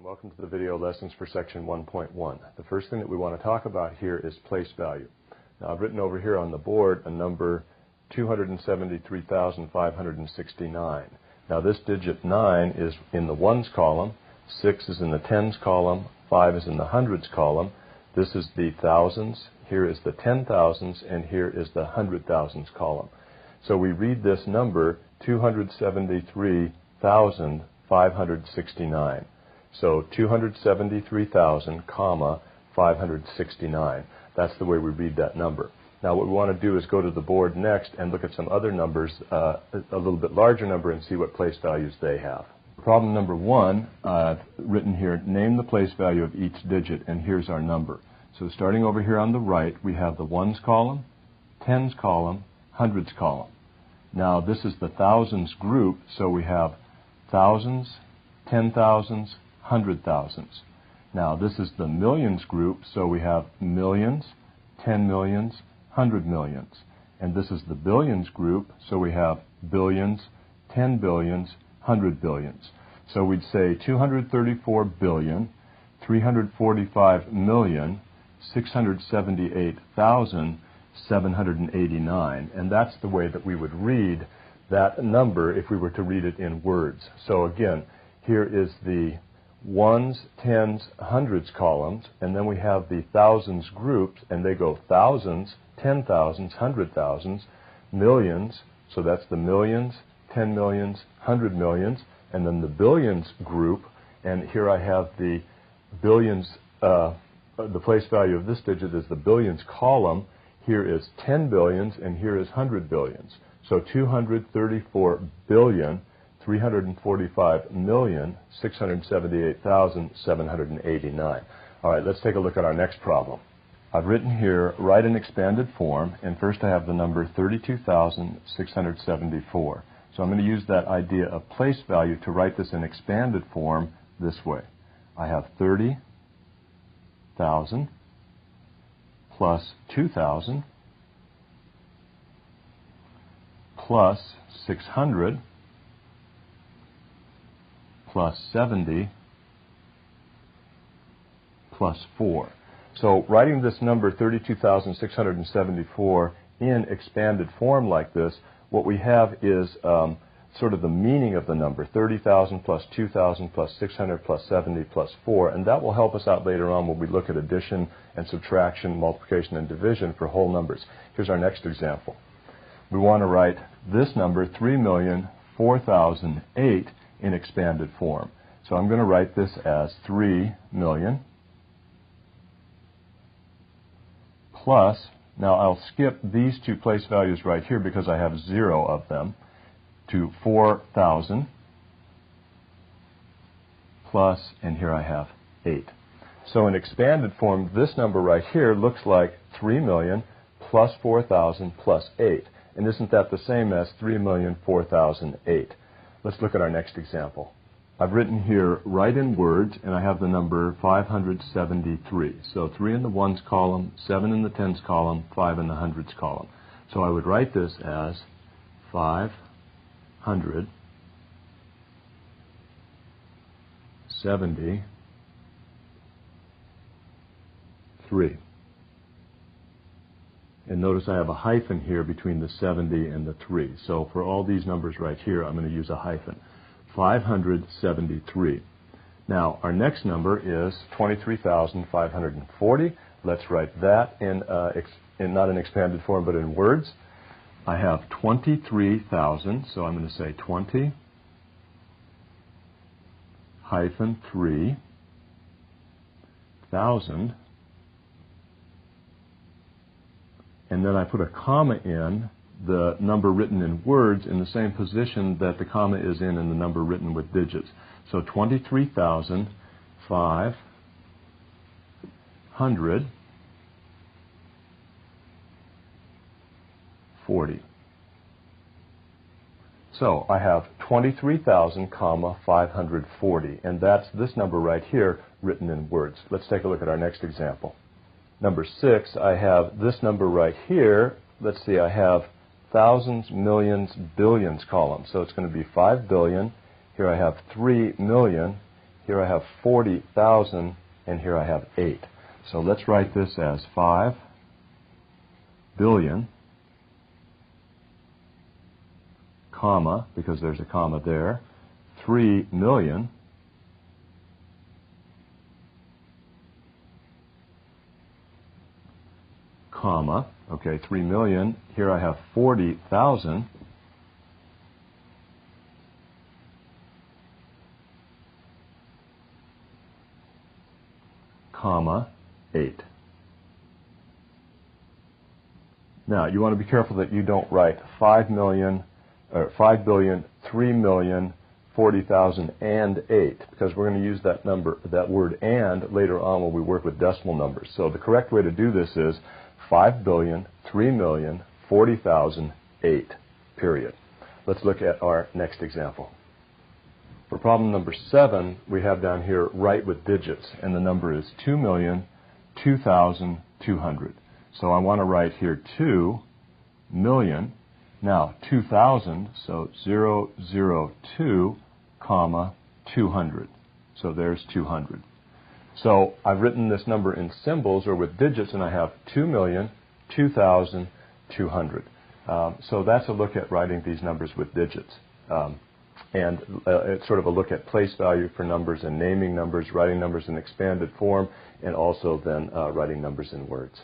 welcome to the video lessons for section 1.1. The first thing that we want to talk about here is place value. Now I've written over here on the board a number 273,569. Now this digit 9 is in the ones column, 6 is in the tens column, 5 is in the hundreds column. This is the thousands, here is the 10,000s, and here is the 100,000s column. So we read this number 273,569. So 273,000, 569. That's the way we read that number. Now what we want to do is go to the board next and look at some other numbers, a little bit larger number, and see what place values they have. Problem number 1, written here, name the place value of each digit, and here's our number. So starting over here on the right, we have the ones column, tens column, hundreds column. Now this is the thousands group, so we have thousands, 10,000s, 100,000s. Now this is the millions group, so we have millions, 10 millions, 100 millions. And this is the billions group, so we have billions, 10 billions, 100 billions. So we'd say 234,345,678,789. And that's the way that we would read that number if we were to read it in words. So again, here is the ones, tens, hundreds columns, and then we have the thousands groups, and they go thousands, 10,000s, 100,000s, millions, so that's the millions, 10 millions, 100 millions, and then the billions group, and here I have the billions, the place value of this digit is the billions column. Here is 10 billions, and here is 100 billions. So 234,345,678,789. All right, let's take a look at our next problem. I've written here, write an expanded form, and first I have the number 32,674. So I'm going to use that idea of place value to write this in expanded form this way. I have 30,000 plus 2,000 plus 600 plus 70 plus 4. So writing this number 32,674 in expanded form like this, what we have is sort of the meaning of the number, 30,000 plus 2,000 plus 600 plus 70 plus 4, and that will help us out later on when we look at addition and subtraction, multiplication and division for whole numbers. Here's our next example. We want to write this number, 3,004,008, in expanded form. So I'm going to write this as 3 million plus, now I'll skip these two place values right here because I have 0 of them, to 4,000 plus, and here I have 8. So in expanded form, this number right here looks like 3 million plus 4,000 plus 8. And isn't that the same as 3,004,008? Let's look at our next example. I've written here, write in words, and I have the number 573. So 3 in the ones column, 7 in the tens column, 5 in the hundreds column. So I would write this as 573. And notice I have a hyphen here between the 70 and the 3. So for all these numbers right here, I'm going to use a hyphen. 573. Now, our next number is 23,540. Let's write that in not in expanded form, but in words. I have 23,000, so I'm going to say 20 hyphen 3,000. And then I put a comma in the number written in words in the same position that the comma is in the number written with digits. So 23,540. So I have 23,000, 540, and that's this number right here written in words. Let's take a look at our next example. Number 6, I have this number right here. Let's see, I have thousands, millions, billions column. So it's going to be 5 billion. Here I have 3 million. here I have 40,000, and here I have 8. So let's write this as 5 billion, comma, because there's a comma there, 3 million, comma, okay, 3 million, here I have 40,000, comma, 8. Now, you want to be careful that you don't write 5 million, or 5 billion, 3 million, 40,000, and 8, because we're going to use that number, that word "and" later on when we work with decimal numbers. So the correct way to do this is 5 billion, 3 million, 40,000, 8, period. Let's look at our next example. For problem number 7, we have down here write with digits, and the number is 2,002,200. So I want to write here 2 million. Now 2,000, so 002, comma, 200. So there's 200. So I've written this number in symbols or with digits, and I have 2,002,200. So that's a look at writing these numbers with digits. And it's sort of a look at place value for numbers and naming numbers, writing numbers in expanded form, and also then writing numbers in words.